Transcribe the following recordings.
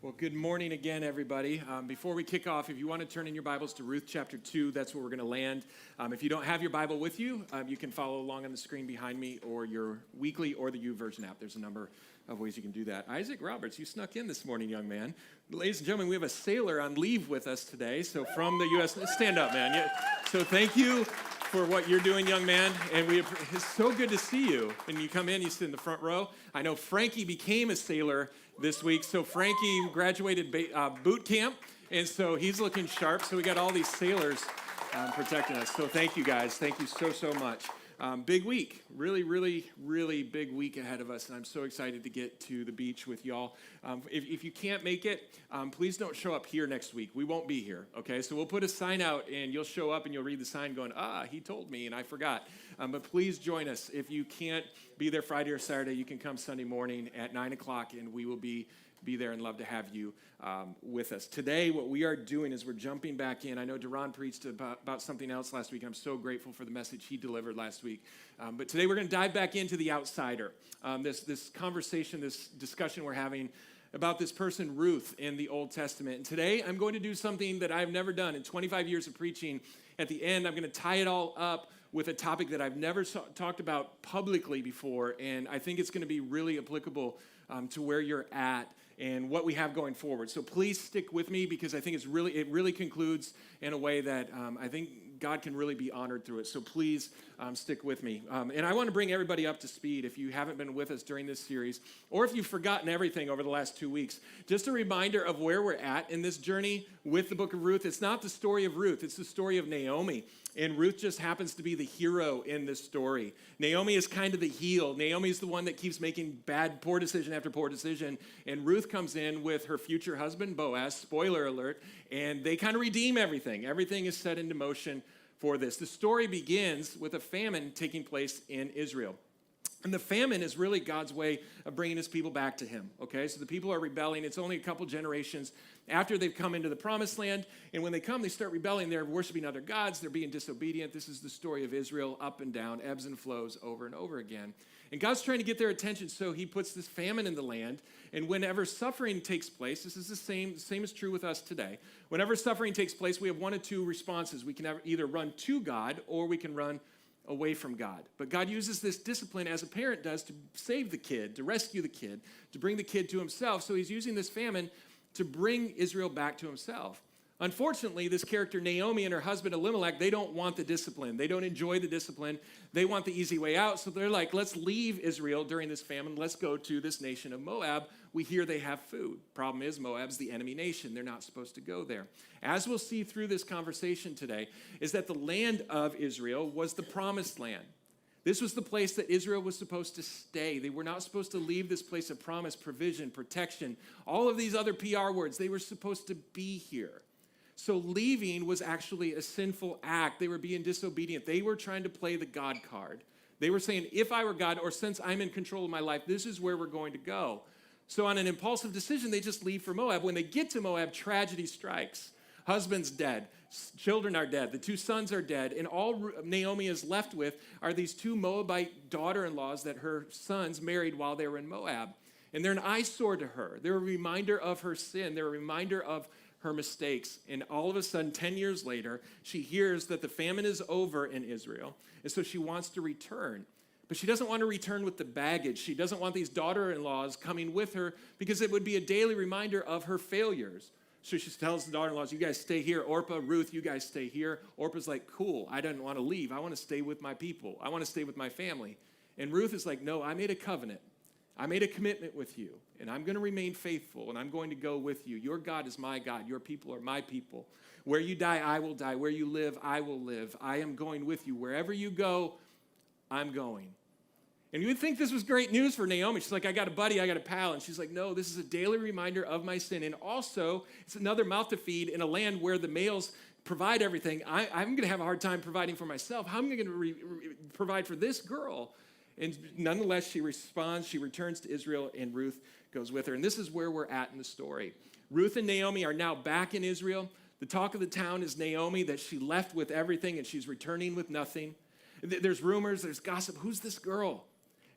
Well, good morning again, everybody. Before we kick off, if you want to turn in your Bibles to Ruth chapter 2, that's where we're going to land. If you don't have your Bible with you, you can follow along on the screen behind me or your weekly or the YouVersion app. There's a number of ways you can do that. Isaac Roberts, you snuck in this morning, young man. Ladies and gentlemen, we have a sailor on leave with us today. So from the U.S., stand up, man. So thank you for what you're doing, young man. And it's so good to see you. And you come in, you sit in the front row. I know Frankie became a sailor this week. So Frankie graduated boot camp, and so he's looking sharp. So we got all these sailors protecting us. So thank you, guys. Thank you so much. Big week. Really big week ahead of us, and I'm so excited to get to the beach with y'all. If you can't make it, please don't show up here next week. We won't be here, okay? So we'll put a sign out, and you'll show up, and you'll read the sign going, he told me, and I forgot. But please join us. If you can't be there Friday or Saturday, you can come Sunday morning at 9 o'clock, and we will be there and love to have you with us. Today, what we are doing is we're jumping back in. I know Duran preached about something else last week, and I'm so grateful for the message he delivered last week. But today, we're going to dive back into the outsider. This conversation, this discussion we're having about this person, Ruth, in the Old Testament. And today, I'm going to do something that I've never done in 25 years of preaching. At the end, I'm going to tie it all up with a topic that I've never talked about publicly before, and I think it's going to be really applicable to where you're at and what we have going forward. So please stick with me, because I think it really concludes in a way that I think God can really be honored through it. So please stick with me. And I want to bring everybody up to speed if you haven't been with us during this series, or if you've forgotten everything over the last 2 weeks. Just a reminder of where we're at in this journey with the book of Ruth. It's not the story of Ruth, it's the story of Naomi. And Ruth just happens to be the hero in this story. Naomi is kind of the heel. Naomi is the one that keeps making poor decision after poor decision. And Ruth comes in with her future husband, Boaz, spoiler alert, and they kind of redeem everything. Everything is set into motion for this. The story begins with a famine taking place in Israel. And the famine is really God's way of bringing his people back to him, okay? So the people are rebelling. It's only a couple generations after they've come into the promised land. And when they come, they start rebelling. They're worshiping other gods. They're being disobedient. This is the story of Israel, up and down, ebbs and flows over and over again. And God's trying to get their attention, so he puts this famine in the land. And whenever suffering takes place, this is the same is true with us today. Whenever suffering takes place, we have one of two responses. We can either run to God, or we can run away from God. But God uses this discipline, as a parent does, to save the kid, to rescue the kid, to bring the kid to himself. So he's using this famine to bring Israel back to himself. Unfortunately, this character Naomi and her husband Elimelech, they don't want the discipline. They don't enjoy the discipline. They want the easy way out. So they're like, let's leave Israel during this famine. Let's go to this nation of Moab. We hear they have food. Problem is, Moab's the enemy nation. They're not supposed to go there. As we'll see through this conversation today, is that the land of Israel was the promised land. This was the place that Israel was supposed to stay. They were not supposed to leave this place of promise, provision, protection, all of these other PR words. They were supposed to be here. So leaving was actually a sinful act. They were being disobedient. They were trying to play the God card. They were saying, if I were God, or since I'm in control of my life, this is where we're going to go. So on an impulsive decision, they just leave for Moab. When they get to Moab, tragedy strikes. Husband's dead. Children are dead. The two sons are dead. And all Naomi is left with are these two Moabite daughter-in-laws that her sons married while they were in Moab. And they're an eyesore to her. They're a reminder of her sin. They're a reminder of her mistakes. And all of a sudden, 10 years later, she hears that the famine is over in Israel. And so she wants to return. But she doesn't want to return with the baggage. She doesn't want these daughter-in-laws coming with her, because it would be a daily reminder of her failures. So she tells the daughter-in-laws, you guys stay here. Orpah, Ruth, you guys stay here. Orpah's like, cool, I don't want to leave. I want to stay with my people. I want to stay with my family. And Ruth is like, no, I made a covenant. I made a commitment with you, and I'm going to remain faithful, and I'm going to go with you. Your God is my God. Your people are my people. Where you die, I will die. Where you live, I will live. I am going with you. Wherever you go, I'm going. And you would think this was great news for Naomi. She's like, I got a buddy, I got a pal. And she's like, no, this is a daily reminder of my sin. And also, it's another mouth to feed in a land where the males provide everything. I'm going to have a hard time providing for myself. How am I going to provide for this girl? And nonetheless, she responds, she returns to Israel, and Ruth goes with her. And this is where we're at in the story. Ruth and Naomi are now back in Israel. The talk of the town is Naomi, that she left with everything and she's returning with nothing. There's rumors, there's gossip. Who's this girl?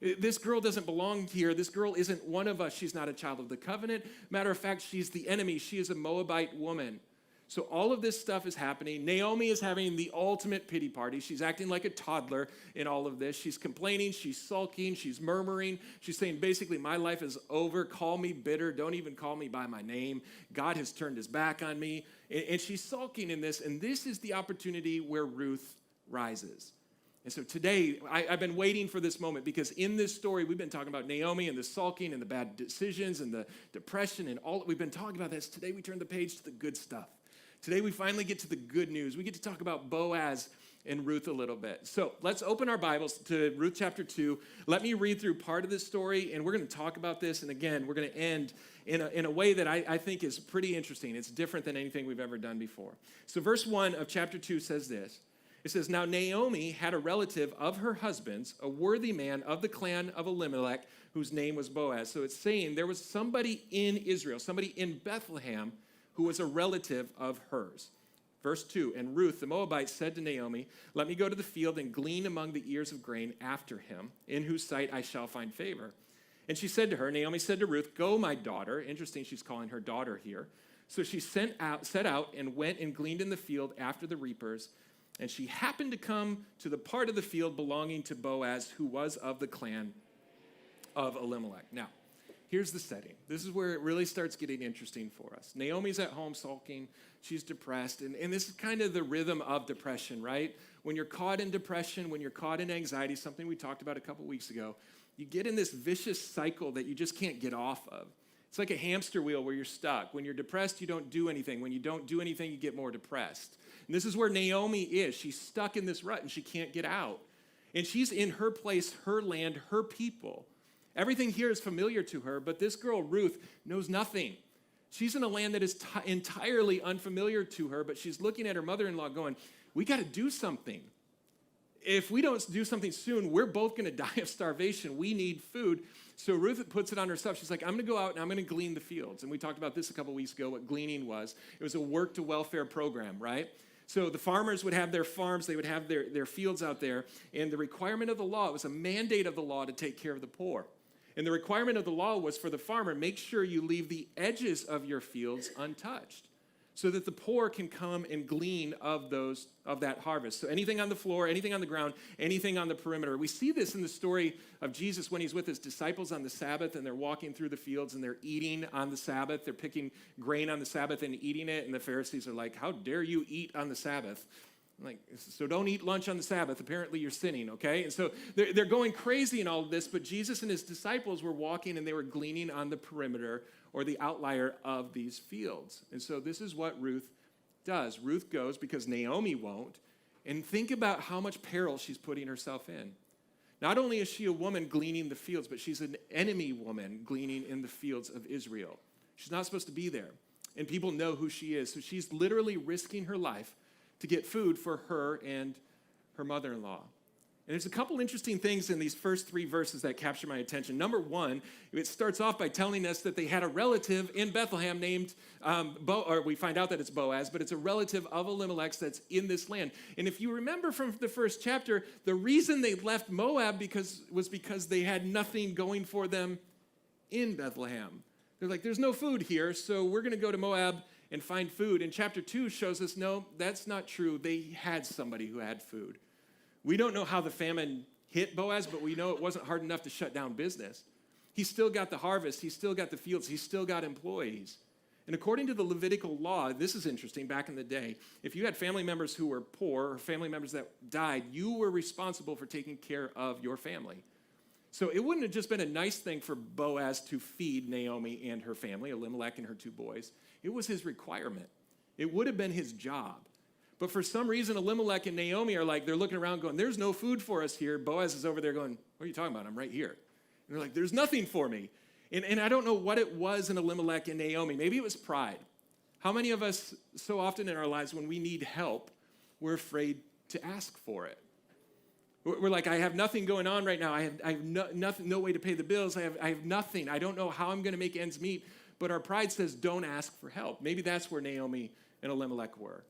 This girl doesn't belong here. This girl isn't one of us. She's not a child of the covenant. Matter of fact, she's the enemy. She is a Moabite woman. So all of this stuff is happening. Naomi is having the ultimate pity party. She's acting like a toddler in all of this. She's complaining. She's sulking. She's murmuring. She's saying, basically, my life is over. Call me bitter. Don't even call me by my name. God has turned his back on me. And she's sulking in this. And this is the opportunity where Ruth rises. And so today, I've been waiting for this moment because in this story, we've been talking about Naomi and the sulking and the bad decisions and the depression and all. We've been talking about this. Today, we turn the page to the good stuff. Today, we finally get to the good news. We get to talk about Boaz and Ruth a little bit. So let's open our Bibles to Ruth chapter 2. Let me read through part of this story, and we're going to talk about this. And again, we're going to end in a way that I think is pretty interesting. It's different than anything we've ever done before. So verse 1 of chapter 2 says this. It says, now Naomi had a relative of her husband's, a worthy man of the clan of Elimelech, whose name was Boaz. So it's saying there was somebody in Israel, somebody in Bethlehem, who was a relative of hers. Verse 2, and Ruth, the Moabite, said to Naomi, let me go to the field and glean among the ears of grain after him, in whose sight I shall find favor. And she said to her, Naomi said to Ruth, go, my daughter. Interesting, she's calling her daughter here. So she set out and went and gleaned in the field after the reapers. And she happened to come to the part of the field belonging to Boaz, who was of the clan of Elimelech. Now, here's the setting. This is where it really starts getting interesting for us. Naomi's at home sulking. She's depressed. And this is kind of the rhythm of depression, right? When you're caught in depression, when you're caught in anxiety, something we talked about a couple weeks ago, you get in this vicious cycle that you just can't get off of. It's like a hamster wheel where you're stuck. When you're depressed, you don't do anything. When you don't do anything, you get more depressed. And this is where Naomi is. She's stuck in this rut and she can't get out. And she's in her place, her land, her people. Everything here is familiar to her, but this girl, Ruth, knows nothing. She's in a land that is entirely unfamiliar to her, but she's looking at her mother-in-law going, we got to do something. If we don't do something soon, we're both going to die of starvation. We need food. So Ruth puts it on herself. She's like, I'm going to go out and I'm going to glean the fields. And we talked about this a couple weeks ago, what gleaning was. It was a work-to-welfare program, right? So the farmers would have their farms, they would have their fields out there, and the requirement of the law, it was a mandate of the law to take care of the poor. And the requirement of the law was for the farmer, make sure you leave the edges of your fields untouched so that the poor can come and glean of that harvest. So anything on the floor, anything on the ground, anything on the perimeter. We see this in the story of Jesus when he's with his disciples on the Sabbath and they're walking through the fields and they're eating on the Sabbath. They're picking grain on the Sabbath and eating it. And the Pharisees are like, how dare you eat on the Sabbath? Like, so don't eat lunch on the Sabbath. Apparently you're sinning, okay? And so they're going crazy in all of this, but Jesus and his disciples were walking and they were gleaning on the perimeter or the outlier of these fields. And so this is what Ruth does. Ruth goes because Naomi won't, and think about how much peril she's putting herself in. Not only is she a woman gleaning the fields, but she's an enemy woman gleaning in the fields of Israel. She's not supposed to be there, and people know who she is. So she's literally risking her life to get food for her and her mother-in-law. And there's a couple interesting things in these first 3 verses that capture my attention. Number 1, it starts off by telling us that they had a relative in Bethlehem named, we find out that it's Boaz, but it's a relative of Elimelech that's in this land. And if you remember from the first chapter, the reason they left Moab was because they had nothing going for them in Bethlehem. They're like, there's no food here, so we're going to go to Moab and find food. And chapter 2 shows us, no, that's not true. They had somebody who had food. We don't know how the famine hit Boaz, but we know it wasn't hard enough to shut down business. He still got the harvest. He still got the fields. He still got employees. And according to the Levitical law, this is interesting, back in the day, if you had family members who were poor or family members that died, you were responsible for taking care of your family. So it wouldn't have just been a nice thing for Boaz to feed Naomi and her family, Elimelech and her 2 boys. It was his requirement. It would have been his job. But for some reason, Elimelech and Naomi are like, they're looking around going, there's no food for us here. Boaz is over there going, what are you talking about? I'm right here. And they're like, there's nothing for me. And I don't know what it was in Elimelech and Naomi. Maybe it was pride. How many of us so often in our lives when we need help, we're afraid to ask for it? We're like, I have nothing going on right now. I have nothing, no way to pay the bills. I have nothing. I don't know how I'm going to make ends meet. But our pride says, don't ask for help. Maybe that's where Naomi and Elimelech were.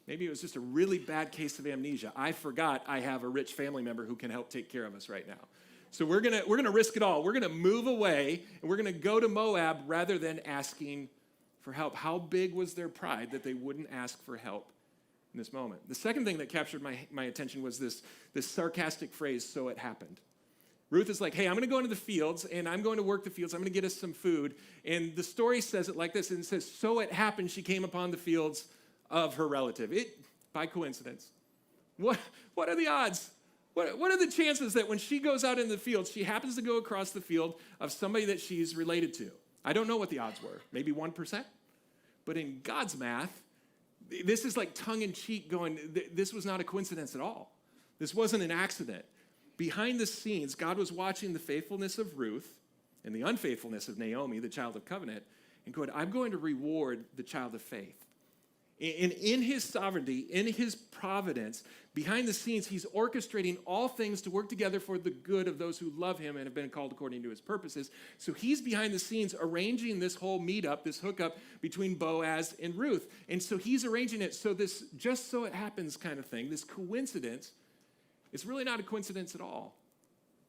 Maybe it was just a really bad case of amnesia. I forgot I have a rich family member who can help take care of us right now. So we're gonna risk it all. We're gonna move away, and we're gonna go to Moab rather than asking for help. How big was their pride that they wouldn't ask for help in this moment? The second thing that captured my attention was this sarcastic phrase, "so it happened." Ruth is like, hey, I'm going to go into the fields, and I'm going to work the fields. I'm going to get us some food. And the story says it like this, and it says, so it happened she came upon the fields of her relative. By coincidence. What are the odds? What are the chances that when she goes out in the field, she happens to go across the field of somebody that she's related to? I don't know what the odds were. Maybe 1%? But in God's math, this is like tongue-in-cheek going, this was not a coincidence at all. This wasn't an accident. Behind the scenes, God was watching the faithfulness of Ruth and the unfaithfulness of Naomi, the child of covenant, and going, I'm going to reward the child of faith. And in his sovereignty, in his providence, behind the scenes, he's orchestrating all things to work together for the good of those who love him and have been called according to his purposes. So he's behind the scenes arranging this whole meetup, this hookup between Boaz and Ruth. And so he's arranging it so this just so it happens kind of thing, this coincidence, it's really not a coincidence at all.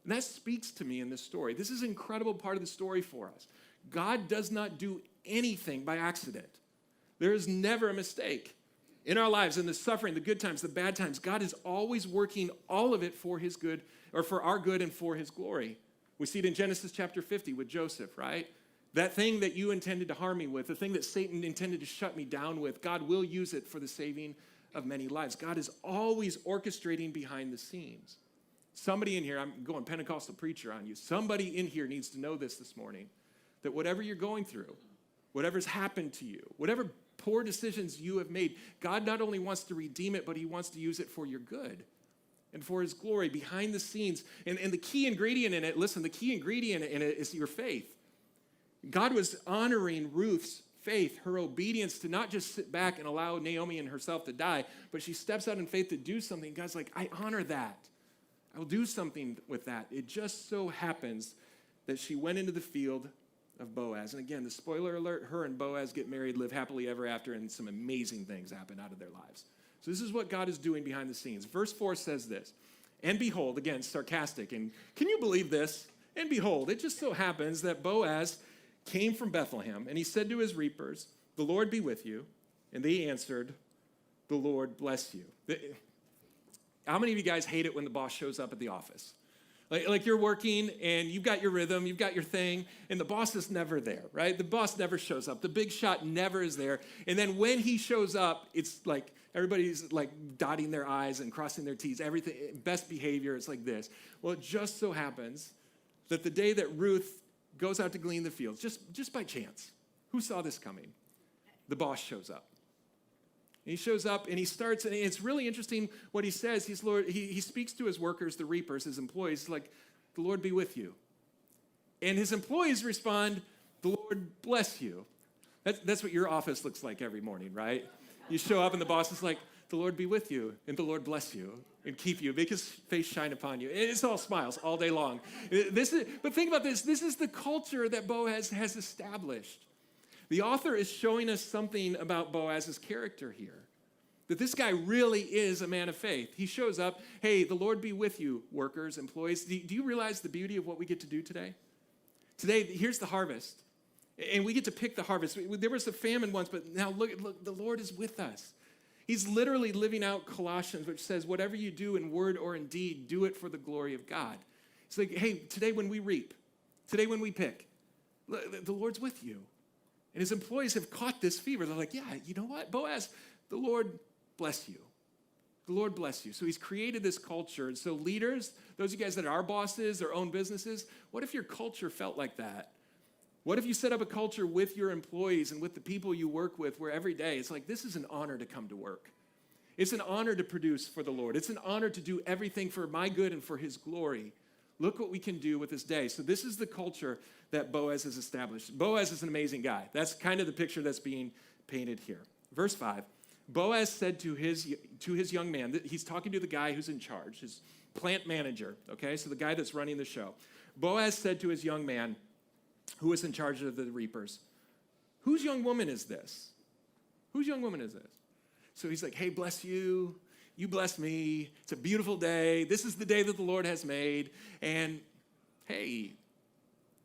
And that speaks to me in this story. This is an incredible part of the story for us. God does not do anything by accident. There is never a mistake. In our lives, in the suffering, the good times, the bad times, God is always working all of it for his good, or for our good and for his glory. We see it in Genesis chapter 50 with Joseph, right? That thing that you intended to harm me with, the thing that Satan intended to shut me down with, God will use it for the saving of many lives. God is always orchestrating behind the scenes. Somebody in here, I'm going Pentecostal preacher on you, somebody in here needs to know this morning, that whatever you're going through, whatever's happened to you, whatever poor decisions you have made, God not only wants to redeem it, but he wants to use it for your good and for his glory behind the scenes. And the key ingredient in it, listen, the key ingredient in it is your faith. God was honoring Ruth's faith, her obedience to not just sit back and allow Naomi and herself to die, but she steps out in faith to do something. God's like, I honor that. I will do something with that. It just so happens that she went into the field of Boaz. And again, the spoiler alert, her and Boaz get married, live happily ever after, and some amazing things happen out of their lives. So this is what God is doing behind the scenes. Verse 4 says this, and behold, again, sarcastic, and can you believe this? And behold, it just so happens that Boaz came from Bethlehem, and he said to his reapers, the Lord be with you. And they answered, the Lord bless you. How many of you guys hate it when the boss shows up at the office? Like you're working and you've got your rhythm, you've got your thing, and the boss is never there, right? The boss never shows up. The big shot never is there. And then when he shows up, it's like everybody's like dotting their I's and crossing their T's, everything, best behavior, it's like this. Well, it just so happens that the day that Ruth goes out to glean the fields, just by chance, who saw this coming? The boss shows up. And he shows up and he starts, and it's really interesting what he says. He speaks to his workers, the reapers, his employees, like, the Lord be with you. And his employees respond, the Lord bless you. That's what your office looks like every morning, right? You show up and the boss is like, the Lord be with you, and the Lord bless you, and keep you, make his face shine upon you. It's all smiles all day long. But think about this. This is the culture that Boaz has established. The author is showing us something about Boaz's character here, that this guy really is a man of faith. He shows up, hey, the Lord be with you, workers, employees. Do you realize the beauty of what we get to do today? Today, here's the harvest, and we get to pick the harvest. There was a famine once, but now look, the Lord is with us. He's literally living out Colossians, which says, whatever you do in word or in deed, do it for the glory of God. It's like, hey, today when we reap, today when we pick, the Lord's with you. And his employees have caught this fever. They're like, yeah, you know what, Boaz, the Lord bless you. The Lord bless you. So he's created this culture. And so leaders, those of you guys that are bosses or own businesses, what if your culture felt like that? What if you set up a culture with your employees and with the people you work with where every day it's like, this is an honor to come to work. It's an honor to produce for the Lord. It's an honor to do everything for my good and for his glory. Look what we can do with this day. So this is the culture that Boaz has established. Boaz is an amazing guy. That's kind of the picture that's being painted here. Verse 5, Boaz said to his young man, he's talking to the guy who's in charge, his plant manager, okay? So the guy that's running the show. Boaz said to his young man, who is in charge of the reapers, whose young woman is this? Whose young woman is this? So he's like, hey, bless you. You bless me. It's a beautiful day. This is the day that the Lord has made. And hey,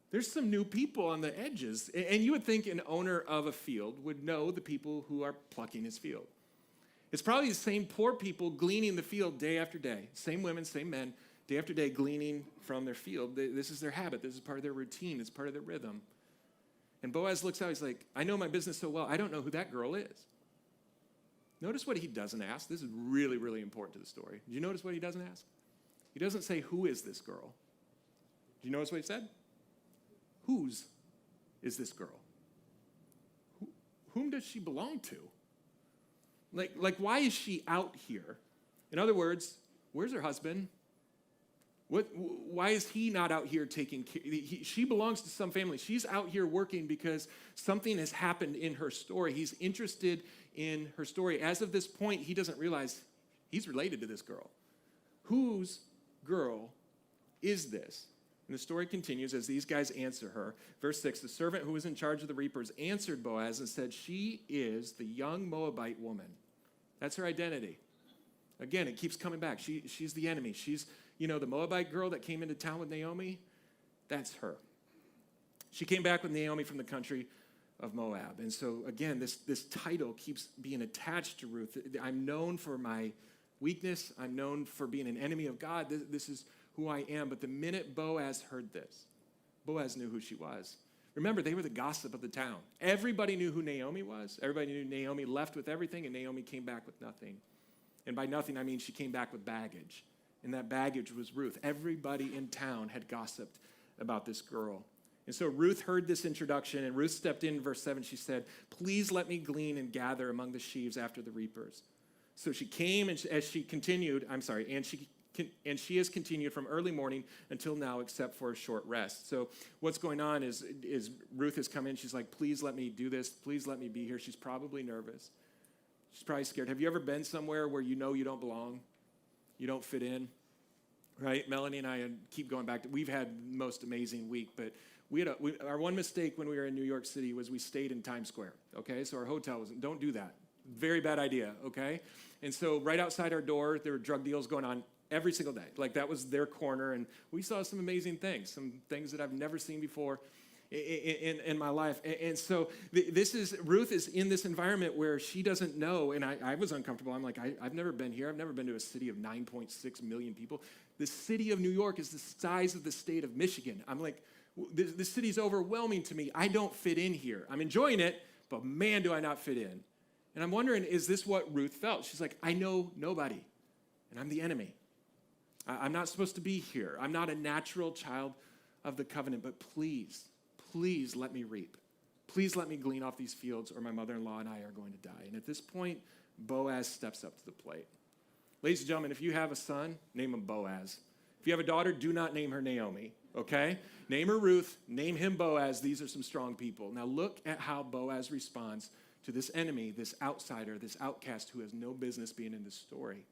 there's some new people on the edges. And you would think an owner of a field would know the people who are plucking his field. It's probably the same poor people gleaning the field day after day. Same women, same men, day after day gleaning from their field. This is their habit. This is part of their routine. It's part of their rhythm. And Boaz looks out. He's like, I know my business so well. I don't know who that girl is. Notice what he doesn't ask. This is really, really important to the story. Did you notice what he doesn't ask? He doesn't say, who is this girl? Did you notice what he said? Whose is this girl? Whom does she belong to? Like, why is she out here? In other words, where's her husband? Why is he not out here taking care? She belongs to some family. She's out here working because something has happened in her story. He's interested in her story. As of this point, he doesn't realize he's related to this girl. Whose girl is this? And the story continues as these guys answer her. Verse 6, the servant who was in charge of the reapers answered Boaz and said, she is the young Moabite woman. That's her identity. Again, it keeps coming back. She's the enemy. She's, the Moabite girl that came into town with Naomi. That's her. She came back with Naomi from the country of Moab. And so, again, this title keeps being attached to Ruth. I'm known for my weakness. I'm known for being an enemy of God. This is who I am. But the minute Boaz heard this, Boaz knew who she was. Remember, they were the gossip of the town. Everybody knew who Naomi was. Everybody knew Naomi left with everything, and Naomi came back with nothing. And by nothing, I mean she came back with baggage. And that baggage was Ruth. Everybody in town had gossiped about this girl. And so Ruth heard this introduction, and Ruth stepped in verse 7. She said, please let me glean and gather among the sheaves after the reapers. So she came, and she has continued from early morning until now, except for a short rest. So what's going on is Ruth has come in. She's like, please let me do this. Please let me be here. She's probably nervous. She's probably scared. Have you ever been somewhere where you know you don't belong? You don't fit in? Right? Melanie and I keep going back. We've had the most amazing week, but our one mistake when we were in New York City was we stayed in Times Square, okay? So our hotel don't do that. Very bad idea, okay? And so right outside our door, there were drug deals going on every single day. Like, that was their corner, and we saw some amazing things, some things that I've never seen before in my life. And so Ruth is in this environment where she doesn't know, and I was uncomfortable. I'm like, I've never been here. I've never been to a city of 9.6 million people. The city of New York is the size of the state of Michigan. I'm like, this city's overwhelming to me. I don't fit in here. I'm enjoying it, but man, do I not fit in. And I'm wondering, is this what Ruth felt? She's like, I know nobody, and I'm the enemy. I'm not supposed to be here. I'm not a natural child of the covenant, but please let me reap. Please let me glean off these fields, or my mother-in-law and I are going to die. And at this point, Boaz steps up to the plate. Ladies and gentlemen, if you have a son, name him Boaz. If you have a daughter, do not name her Naomi, okay? Name her Ruth, name him Boaz. These are some strong people. Now look at how Boaz responds to this enemy, this outsider, this outcast who has no business being in this story.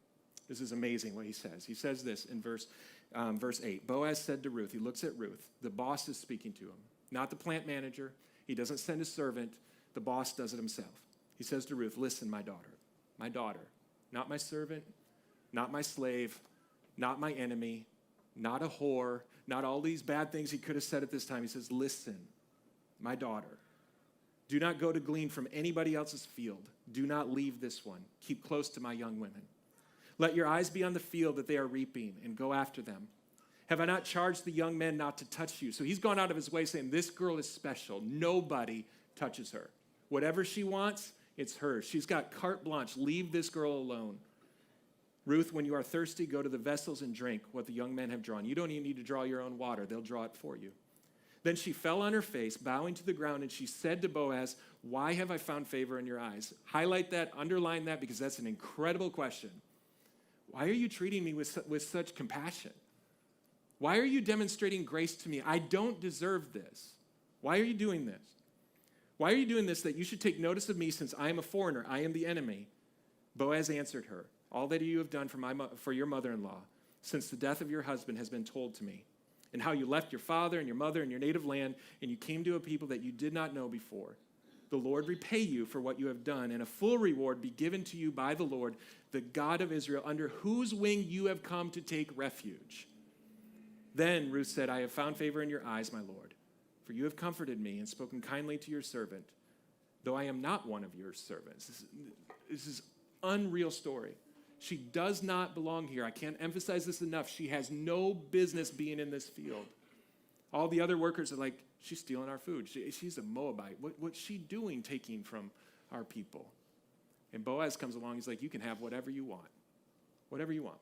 This is amazing what he says. He says this in verse 8. Boaz said to Ruth, he looks at Ruth. The boss is speaking to him, not the plant manager. He doesn't send a servant. The boss does it himself. He says to Ruth, listen, my daughter, not my servant, not my slave, not my enemy, not a whore, not all these bad things he could have said at this time. He says, listen, my daughter, do not go to glean from anybody else's field. Do not leave this one. Keep close to my young women. Let your eyes be on the field that they are reaping, and go after them. Have I not charged the young men not to touch you? So he's gone out of his way saying, this girl is special. Nobody touches her. Whatever she wants, it's hers. She's got carte blanche. Leave this girl alone. Ruth, when you are thirsty, go to the vessels and drink what the young men have drawn. You don't even need to draw your own water. They'll draw it for you. Then she fell on her face, bowing to the ground, and she said to Boaz, why have I found favor in your eyes? Highlight that, underline that, because that's an incredible question. Why are you treating me with such compassion? Why are you demonstrating grace to me? I don't deserve this. Why are you doing this? Why are you doing this that you should take notice of me since I am a foreigner? I am the enemy. Boaz answered her, all that you have done for your mother-in-law since the death of your husband has been told to me, and how you left your father and your mother and your native land, and you came to a people that you did not know before. The Lord repay you for what you have done, and a full reward be given to you by the Lord, the God of Israel, under whose wing you have come to take refuge. Then Ruth said, I have found favor in your eyes, my Lord, for you have comforted me and spoken kindly to your servant, though I am not one of your servants. This is unreal story. She does not belong here. I can't emphasize this enough. She has no business being in this field. All the other workers are like, she's stealing our food. She's a Moabite. What's she doing taking from our people? And Boaz comes along. He's like, you can have whatever you want. Whatever you want.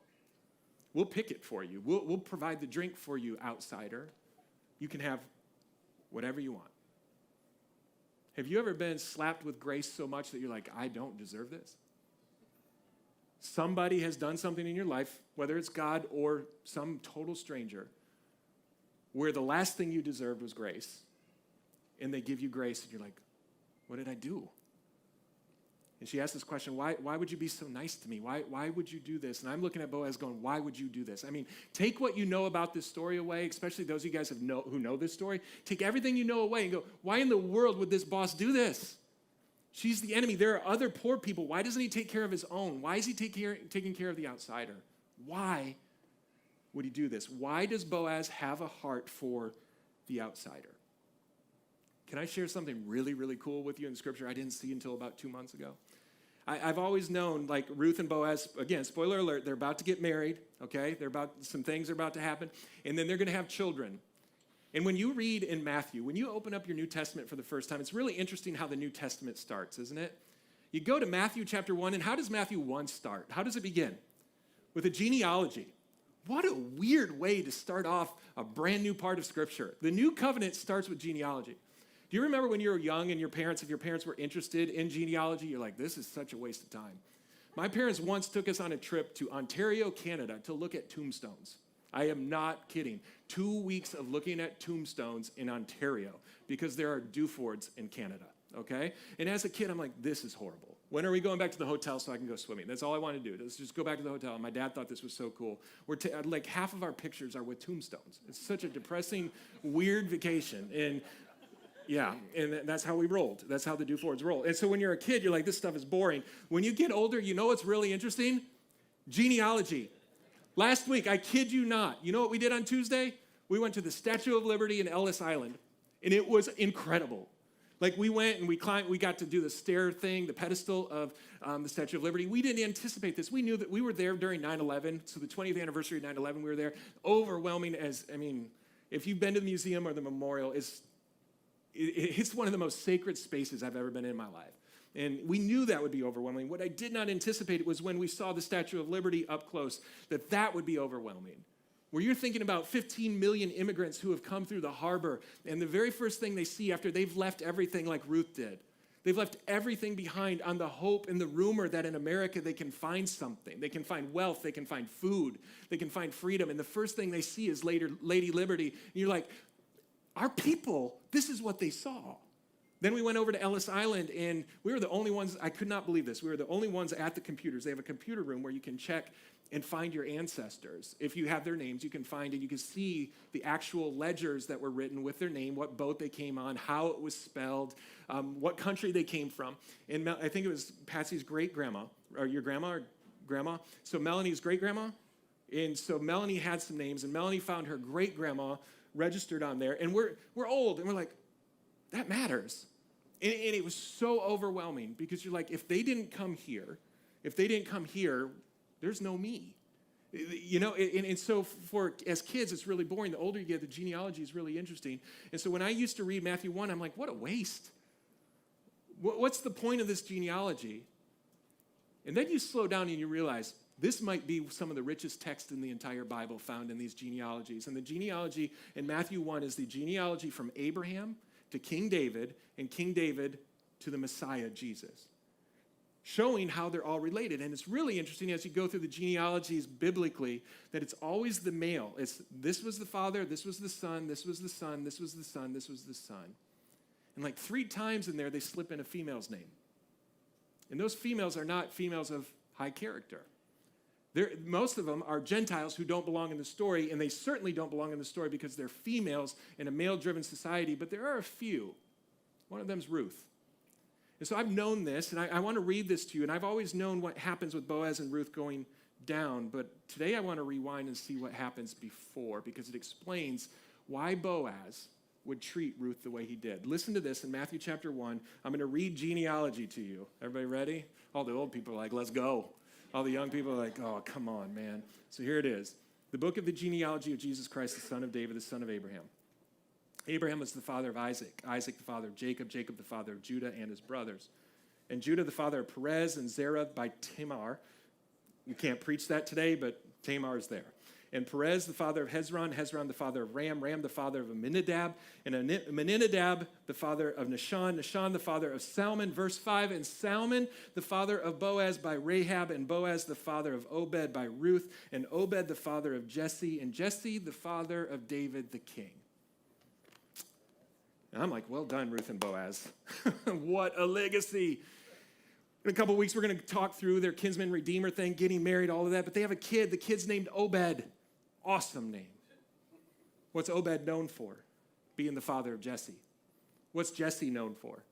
We'll pick it for you. We'll provide the drink for you, outsider. You can have whatever you want. Have you ever been slapped with grace so much that you're like, I don't deserve this? Somebody has done something in your life, whether it's God or some total stranger, where the last thing you deserved was grace, and they give you grace, and you're like, what did I do? And she asked this question, why would you be so nice to me? Why would you do this? And I'm looking at Boaz going, why would you do this? I mean, take what you know about this story away, especially those of you guys who know this story. Take everything you know away and go, why in the world would this boss do this? She's the enemy. There are other poor people. Why doesn't he take care of his own? Why is he taking care of the outsider? Why would he do this? Why does Boaz have a heart for the outsider? Can I share something really, really cool with you in Scripture I didn't see until about 2 months ago? I've always known, like Ruth and Boaz, again, spoiler alert, they're about to get married, okay? Some things are about to happen, and then they're going to have children. And when you read in Matthew, when you open up your New Testament for the first time, it's really interesting how the New Testament starts, isn't it? You go to Matthew chapter 1, and how does Matthew 1 start? How does it begin? With a genealogy. What a weird way to start off a brand new part of Scripture. The New Covenant starts with genealogy. Do you remember when you were young and if your parents were interested in genealogy, you're like, this is such a waste of time. My parents once took us on a trip to Ontario, Canada to look at tombstones. I am not kidding. 2 weeks of looking at tombstones in Ontario because there are Dufords in Canada, okay? And as a kid, I'm like, this is horrible. When are we going back to the hotel so I can go swimming? That's all I want to do. Let's just go back to the hotel. And my dad thought this was so cool. Like half of our pictures are with tombstones. It's such a depressing, weird vacation. And yeah, and that's how we rolled. That's how the Dufords roll. And so when you're a kid, you're like, this stuff is boring. When you get older, you know what's really interesting? Genealogy. Last week, I kid you not, you know what we did on Tuesday? We went to the Statue of Liberty in Ellis Island, and it was incredible. Like we went and we climbed, we got to do the stair thing, the pedestal of the Statue of Liberty. We didn't anticipate this. We knew that we were there during 9/11, so the 20th anniversary of 9/11, we were there. Overwhelming if you've been to the museum or the memorial, it's one of the most sacred spaces I've ever been in my life. And we knew that would be overwhelming. What I did not anticipate was when we saw the Statue of Liberty up close, that would be overwhelming. Where you're thinking about 15 million immigrants who have come through the harbor, and the very first thing they see after they've left everything like Ruth did, they've left everything behind on the hope and the rumor that in America they can find something. They can find wealth, they can find food, they can find freedom. And the first thing they see is Lady Liberty. And you're like, our people, this is what they saw. Then we went over to Ellis Island, and we were the only ones, I could not believe this, we were the only ones at the computers. They have a computer room where you can check and find your ancestors. If you have their names, you can find it. You can see the actual ledgers that were written with their name, what boat they came on, how it was spelled, what country they came from. And I think it was Patsy's great-grandma, or your grandma or grandma. So Melanie's great-grandma. And so Melanie had some names, and Melanie found her great-grandma registered on there, and we're old, and we're like, that matters. And it was so overwhelming because you're like, if they didn't come here, there's no me. You know, and so as kids, it's really boring. The older you get, the genealogy is really interesting. And so when I used to read Matthew 1, I'm like, what a waste. What's the point of this genealogy? And then you slow down and you realize, this might be some of the richest text in the entire Bible found in these genealogies. And the genealogy in Matthew 1 is the genealogy from Abraham to King David, and King David to the Messiah, Jesus, showing how they're all related. And it's really interesting as you go through the genealogies biblically that it's always the male. This was the father, this was the son, this was the son, this was the son, this was the son. And like 3 times in there, they slip in a female's name. And those females are not females of high character. Most of them are Gentiles who don't belong in the story, and they certainly don't belong in the story because they're females in a male-driven society, but there are a few. One of them is Ruth. And so I've known this, and I want to read this to you, and I've always known what happens with Boaz and Ruth going down, but today I want to rewind and see what happens before, because it explains why Boaz would treat Ruth the way he did. Listen to this in Matthew chapter 1. I'm going to read genealogy to you. Everybody ready? All the old people are like, let's go. All the young people are like, oh, come on, man. So here it is. The book of the genealogy of Jesus Christ, the son of David, the son of Abraham. Abraham was the father of Isaac, Isaac the father of Jacob, Jacob the father of Judah and his brothers. And Judah the father of Perez and Zerah by Tamar. We can't preach that today, but Tamar is there. And Perez the father of Hezron, Hezron the father of Ram, Ram the father of Amminadab, and Amminadab the father of Nahshon, Nahshon the father of Salmon, verse 5, and Salmon the father of Boaz by Rahab, and Boaz the father of Obed by Ruth, and Obed the father of Jesse, and Jesse the father of David the king. And I'm like, well done, Ruth and Boaz. What a legacy. In a couple of weeks, we're going to talk through their kinsman redeemer thing, getting married, all of that. But they have a kid. The kid's named Obed. Awesome name. What's Obed known for? Being the father of Jesse. What's Jesse known for?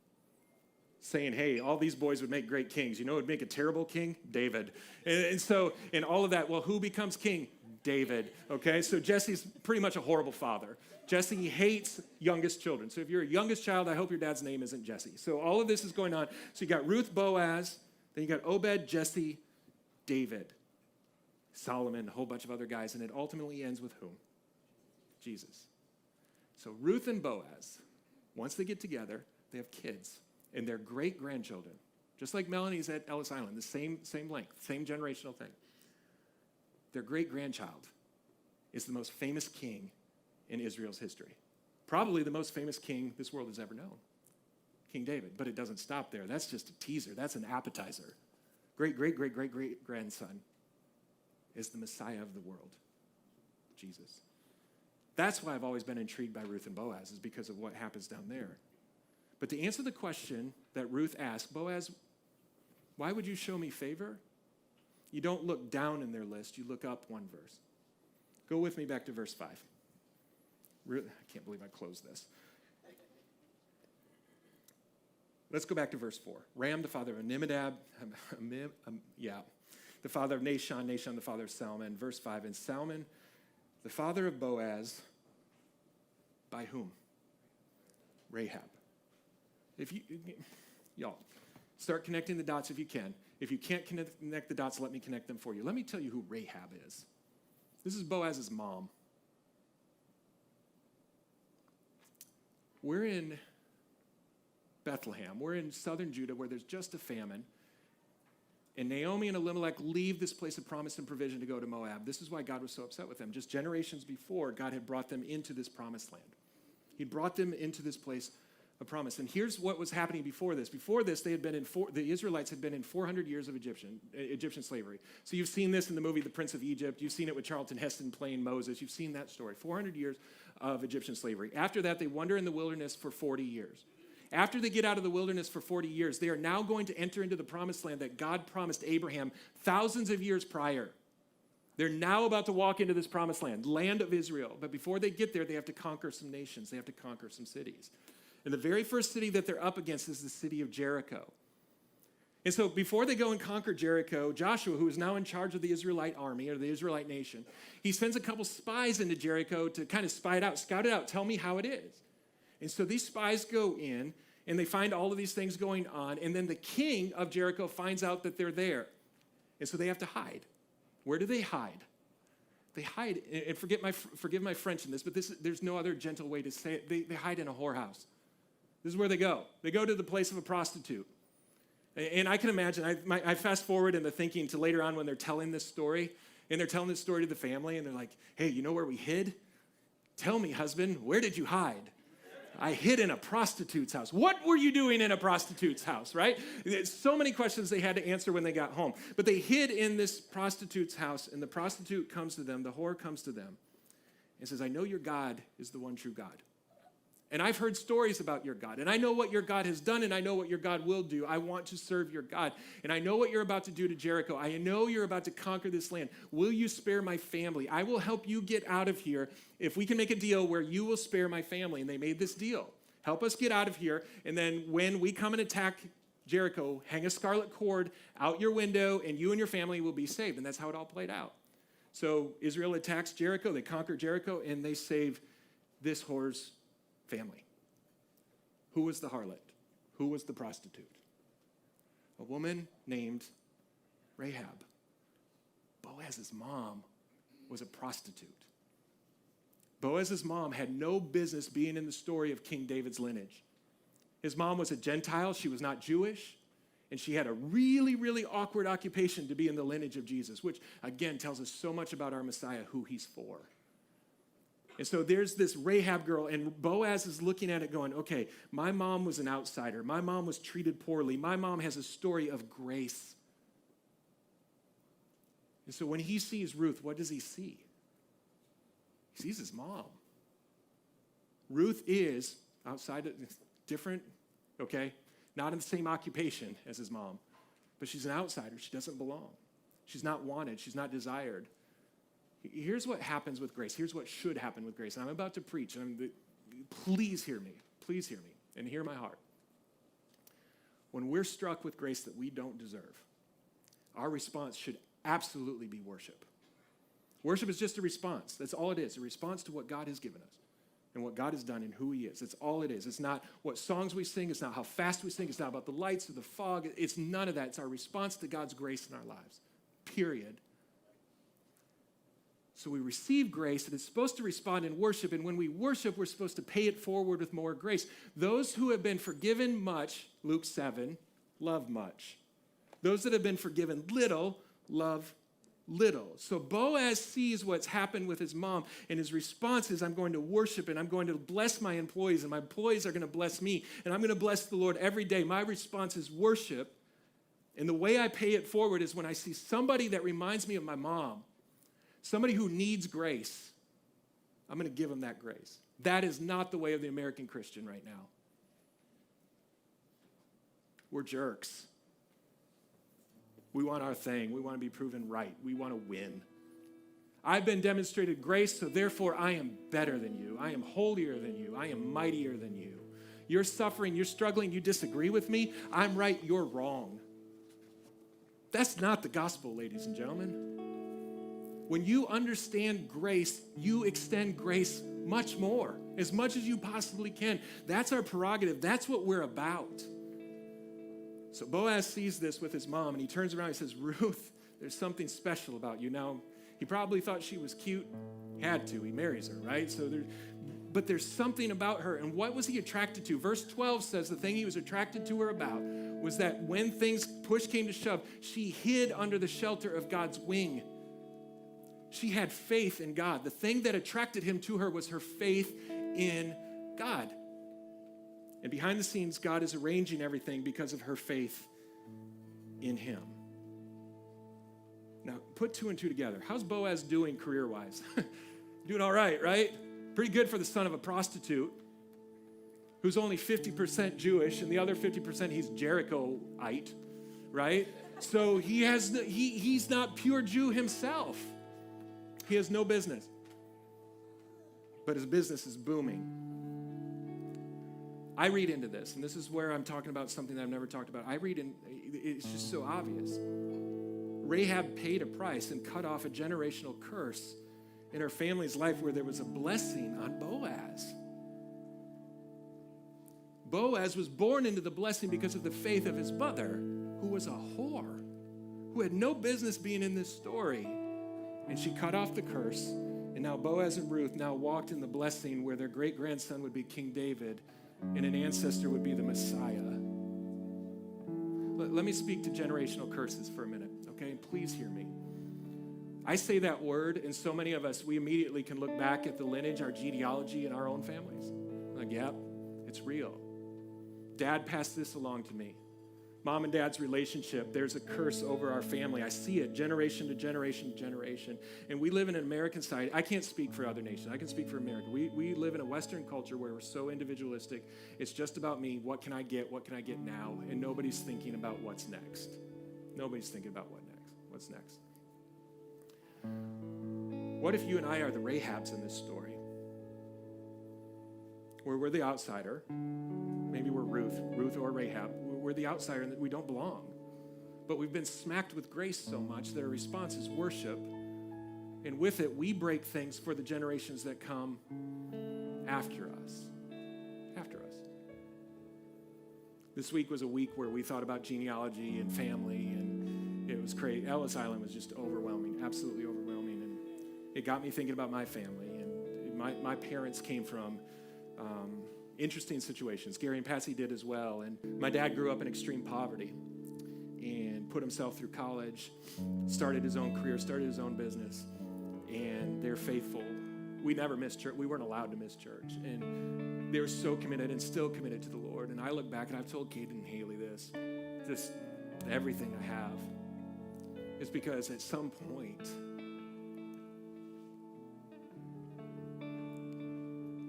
Saying, hey, all these boys would make great kings. You know who would make a terrible king? David. And so in all of that, well, who becomes king? David. Okay, so Jesse's pretty much a horrible father. Jesse hates youngest children. So if you're a youngest child, I hope your dad's name isn't Jesse. So all of this is going on. So you got Ruth, Boaz, then you got Obed, Jesse, David, Solomon, a whole bunch of other guys, and it ultimately ends with whom? Jesus. So Ruth and Boaz, once they get together, they have kids, and they're great-grandchildren, just like Melanie's at Ellis Island, the same length, same generational thing. Their great-grandchild is the most famous king in Israel's history. Probably the most famous king this world has ever known, King David. But it doesn't stop there. That's just a teaser. That's an appetizer. Great-great-great-great-great-grandson is the Messiah of the world, Jesus. That's why I've always been intrigued by Ruth and Boaz, is because of what happens down there. But to answer the question that Ruth asked, Boaz, why would you show me favor? You don't look down in their list. You look up one verse. Go with me back to verse 5. I can't believe I closed this. Let's go back to verse 4. Ram, the father of Amminadab, the father of Nahshon, Nahshon, the father of Salmon. Verse 5, and Salmon, the father of Boaz, by whom? Rahab. Y'all, start connecting the dots if you can. If you can't connect the dots, let me connect them for you. Let me tell you who Rahab is. This is Boaz's mom. We're in Bethlehem. We're in southern Judah where there's just a famine. And Naomi and Elimelech leave this place of promise and provision to go to Moab. This is why God was so upset with them. Just generations before, God had brought them into this promised land. He brought them into this place of promise. And here's what was happening before this. Before this, the Israelites had been in 400 years of Egyptian slavery. So you've seen this in the movie The Prince of Egypt. You've seen it with Charlton Heston playing Moses. You've seen that story. 400 years of Egyptian slavery. After that, they wander in the wilderness for 40 years. After they get out of the wilderness for 40 years, they are now going to enter into the promised land that God promised Abraham thousands of years prior. They're now about to walk into this promised land, land of Israel. But before they get there, they have to conquer some nations. They have to conquer some cities. And the very first city that they're up against is the city of Jericho. And so before they go and conquer Jericho, Joshua, who is now in charge of the Israelite army or the Israelite nation, he sends a couple spies into Jericho to kind of spy it out, scout it out, tell me how it is. And so these spies go in and they find all of these things going on. And then the king of Jericho finds out that they're there. And so they have to hide. Where do they hide? They hide, and forgive my French in this, but there's no other gentle way to say it. They hide in a whorehouse. This is where they go. They go to the place of a prostitute. And I can imagine, I fast forward in the thinking to later on when they're telling this story, and they're telling this story to the family, and they're like, hey, you know where we hid? Tell me, husband, where did you hide? I hid in a prostitute's house. What were you doing in a prostitute's house, right? There's so many questions they had to answer when they got home. But they hid in this prostitute's house, and the prostitute comes to them, the whore comes to them, and says, I know your God is the one true God. And I've heard stories about your God, and I know what your God has done, and I know what your God will do. I want to serve your God, and I know what you're about to do to Jericho. I know you're about to conquer this land. Will you spare my family? I will help you get out of here if we can make a deal where you will spare my family. And they made this deal. Help us get out of here, and then when we come and attack Jericho, hang a scarlet cord out your window, and you and your family will be saved. And that's how it all played out. So Israel attacks Jericho, they conquer Jericho, and they save this whore's family. Who was the harlot? Who was the prostitute? A woman named Rahab. Boaz's mom was a prostitute. Boaz's mom had no business being in the story of King David's lineage. His mom was a Gentile. She was not Jewish. And she had a really, really awkward occupation to be in the lineage of Jesus, which, again, tells us so much about our Messiah, who he's for. And so there's this Rahab girl, and Boaz is looking at it going, okay, my mom was an outsider. My mom was treated poorly. My mom has a story of grace. And so when he sees Ruth, what does he see? He sees his mom. Ruth is outside, different, okay? Not in the same occupation as his mom, but she's an outsider. She doesn't belong. She's not wanted. She's not desired. Here's what happens with grace. Here's what should happen with grace. And I'm about to preach. And please hear me. Please hear me and hear my heart. When we're struck with grace that we don't deserve, our response should absolutely be worship. Worship is just a response. That's all it is, a response to what God has given us and what God has done and who he is. That's all it is. It's not what songs we sing. It's not how fast we sing. It's not about the lights or the fog. It's none of that. It's our response to God's grace in our lives, period. So we receive grace, and it's supposed to respond in worship, and when we worship, we're supposed to pay it forward with more grace. Those who have been forgiven much, Luke 7, love much. Those that have been forgiven little, love little. So Boaz sees what's happened with his mom, and his response is, I'm going to worship, and I'm going to bless my employees, and my employees are going to bless me, and I'm going to bless the Lord every day. My response is worship, and the way I pay it forward is when I see somebody that reminds me of my mom, somebody who needs grace, I'm going to give them that grace. That is not the way of the American Christian right now. We're jerks. We want our thing. We want to be proven right. We want to win. I've been demonstrated grace, so therefore I am better than you. I am holier than you. I am mightier than you. You're suffering. You're struggling. You disagree with me. I'm right. You're wrong. That's not the gospel, ladies and gentlemen. When you understand grace, you extend grace much more, as much as you possibly can. That's our prerogative. That's what we're about. So Boaz sees this with his mom, and he turns around and says, Ruth, there's something special about you. Now, he probably thought she was cute. He had to. He marries her, right? But there's something about her. And what was he attracted to? Verse 12 says the thing he was attracted to her about was that when push came to shove, she hid under the shelter of God's wing. She had faith in God. The thing that attracted him to her was her faith in God. And behind the scenes, God is arranging everything because of her faith in him. Now, put two and two together. How's Boaz doing career-wise? Doing all right, right? Pretty good for the son of a prostitute who's only 50% Jewish, and the other 50% he's Jerichoite, right? So he's not pure Jew himself. He has no business. But his business is booming. I read into this, and this is where I'm talking about something that I've never talked about. It's just so obvious. Rahab paid a price and cut off a generational curse in her family's life where there was a blessing on Boaz. Boaz was born into the blessing because of the faith of his mother, who was a whore, who had no business being in this story. And she cut off the curse, and now Boaz and Ruth now walked in the blessing where their great-grandson would be King David, and an ancestor would be the Messiah. Let me speak to generational curses for a minute, okay? Please hear me. I say that word, and so many of us, we immediately can look back at the lineage, our genealogy in our own families. Like, yep, it's real. Dad passed this along to me. Mom and dad's relationship, there's a curse over our family. I see it generation to generation to generation. And we live in an American society. I can't speak for other nations. I can speak for America. We live in a Western culture where we're so individualistic. It's just about me. What can I get? What can I get now? And nobody's thinking about what's next. Nobody's thinking about what's next. What if you and I are the Rahabs in this story? Where we're the outsider. Maybe we're Ruth or Rahab. we're the outsider and that we don't belong. But we've been smacked with grace so much that our response is worship. And with it, we break things for the generations that come after us. After us. This week was a week where we thought about genealogy and family, and it was crazy. Ellis Island was just overwhelming, absolutely overwhelming. And it got me thinking about my family. And my parents came from interesting situations. Gary and Patsy did as well. And my dad grew up in extreme poverty and put himself through college, started his own career, started his own business, and they're faithful. We never missed church. We weren't allowed to miss church. And they were so committed and still committed to the Lord. And I look back, and I've told Caden and Haley this, just everything I have is because at some point,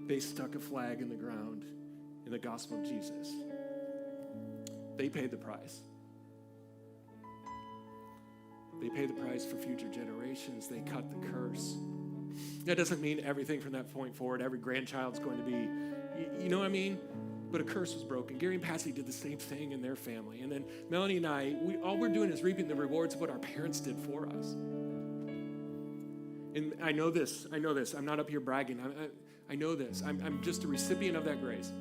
they stuck a flag in the ground in the gospel of Jesus. They paid the price. They paid the price for future generations. They cut the curse. That doesn't mean everything from that point forward, every grandchild's going to be, you know what I mean? But a curse was broken. Gary and Patsy did the same thing in their family. And then Melanie and I, all we're doing is reaping the rewards of what our parents did for us. And I know this. I'm not up here bragging. I know this. I'm just a recipient of that grace.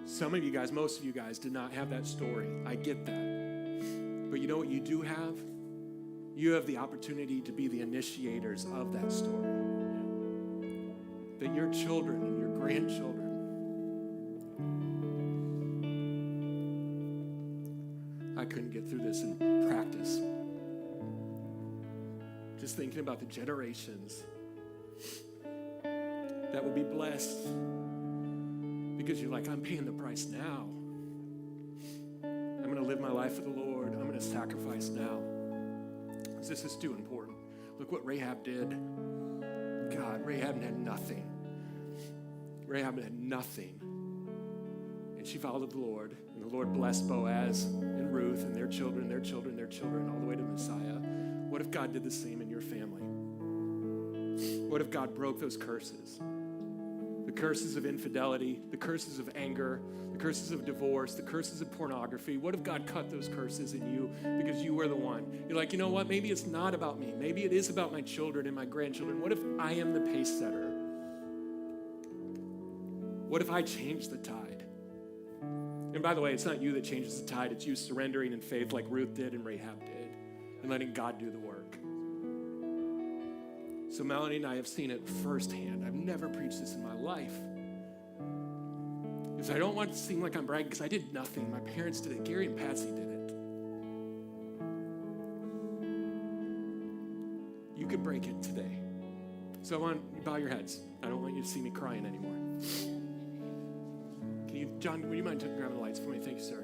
Some of you guys, most of you guys did not have that story. I get that. But you know what you do have? You have the opportunity to be the initiators of that story. That your children and your grandchildren I couldn't get through this in practice. Just thinking about the generations that will be blessed because you're like, I'm paying the price now. I'm going to live my life for the Lord. I'm going to sacrifice now. Because this is too important. Look what Rahab did. God, Rahab had nothing. Rahab had nothing. And she followed the Lord. And the Lord blessed Boaz and Ruth and their children, their children, their children, all the way to Messiah. What if God did the same in your family? What if God broke those curses? The curses of infidelity, the curses of anger, the curses of divorce, the curses of pornography. What if God cut those curses in you because you were the one? You're like, you know what? Maybe it's not about me. Maybe it is about my children and my grandchildren. What if I am the pace setter? What if I change the tide? And by the way, it's not you that changes the tide. It's you surrendering in faith like Ruth did and Rahab did and letting God do the work. So Melanie and I have seen it firsthand. I've never preached this in my life. Because I don't want it to seem like I'm bragging because I did nothing. My parents did it. Gary and Patsy did it. You could break it today. So I want you to bow your heads. I don't want you to see me crying anymore. John, would you mind grabbing the lights for me? Thank you, sir.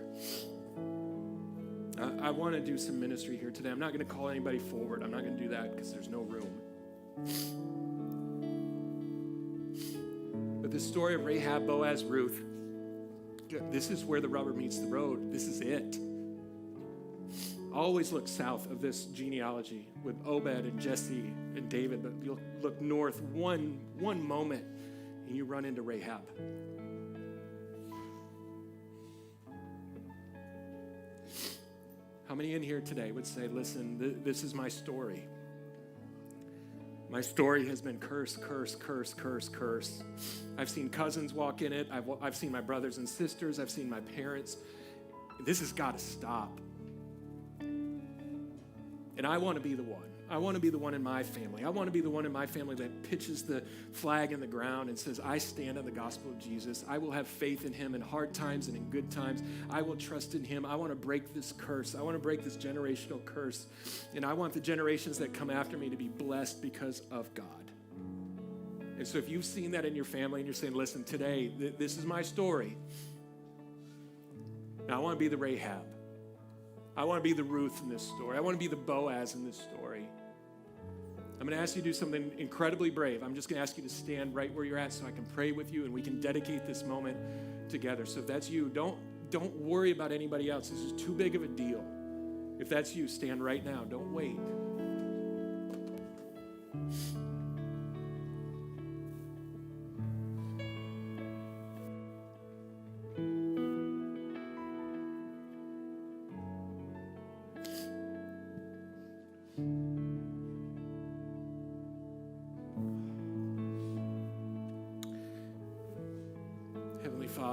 I want to do some ministry here today. I'm not going to call anybody forward. I'm not going to do that because there's no room. But the story of Rahab, Boaz, Ruth, this is where the rubber meets the road. This is it. Always look south of this genealogy with Obed and Jesse and David, but you'll look north one moment and you run into Rahab. How many in here today would say, listen, this is my story. My story has been curse. I've seen cousins walk in it. I've seen my brothers and sisters. I've seen my parents. This has got to stop. And I want to be the one. I want to be the one in my family. I want to be the one in my family that pitches the flag in the ground and says, I stand on the gospel of Jesus. I will have faith in him in hard times and in good times. I will trust in him. I want to break this curse. I want to break this generational curse. And I want the generations that come after me to be blessed because of God. And so if you've seen that in your family and you're saying, listen, today, this is my story. Now I want to be the Rahab. I want to be the Ruth in this story. I want to be the Boaz in this story. I'm going to ask you to do something incredibly brave. I'm just going to ask you to stand right where you're at so I can pray with you and we can dedicate this moment together. So if that's you, don't worry about anybody else. This is too big of a deal. If that's you, stand right now. Don't wait.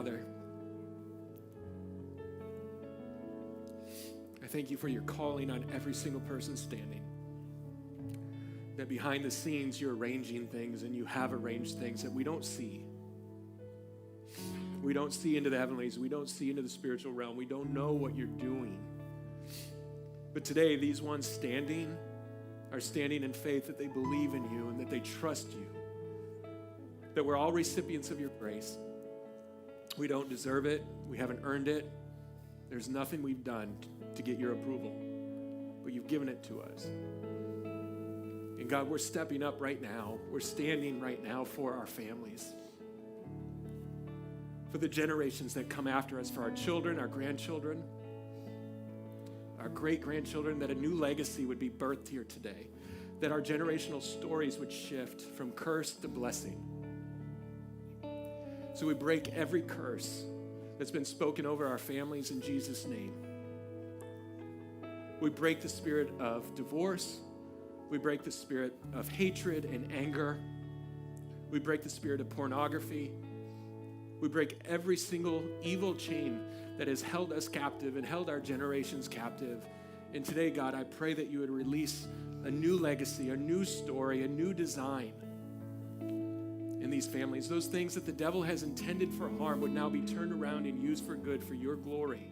Father, I thank you for your calling on every single person standing. That behind the scenes you're arranging things, and you have arranged things that we don't see. We don't see into the heavenlies. We don't see into the spiritual realm. We don't know what you're doing. But today, these ones standing are standing in faith that they believe in you and that they trust you. That we're all recipients of your grace. We don't deserve it. We haven't earned it. There's nothing we've done to get your approval, but you've given it to us. And God, we're stepping up right now. We're standing right now for our families, for the generations that come after us, for our children, our grandchildren, our great-grandchildren, that a new legacy would be birthed here today, that our generational stories would shift from curse to blessing. So we break every curse that's been spoken over our families in Jesus' name. We break the spirit of divorce. We break the spirit of hatred and anger. We break the spirit of pornography. We break every single evil chain that has held us captive and held our generations captive. And today, God, I pray that you would release a new legacy, a new story, a new design in these families. Those things that the devil has intended for harm would now be turned around and used for good, for your glory.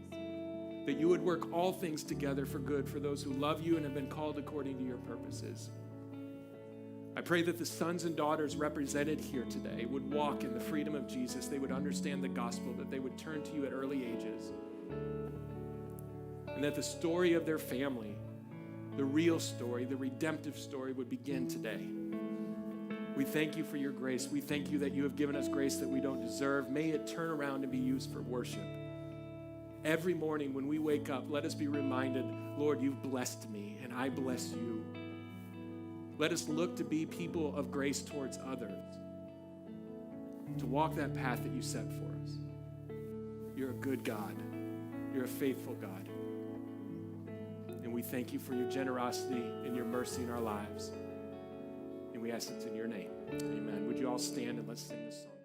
That you would work all things together for good for those who love you and have been called according to your purposes. I pray that the sons and daughters represented here today would walk in the freedom of Jesus. They would understand the gospel, that they would turn to you at early ages. And that the story of their family, the real story, the redemptive story, would begin today. We thank you for your grace. We thank you that you have given us grace that we don't deserve. May it turn around and be used for worship. Every morning when we wake up, let us be reminded, Lord, you've blessed me and I bless you. Let us look to be people of grace towards others, to walk that path that you set for us. You're a good God. You're a faithful God. And we thank you for your generosity and your mercy in our lives. And we ask it in your name. Amen. Would you all stand and let's sing this song?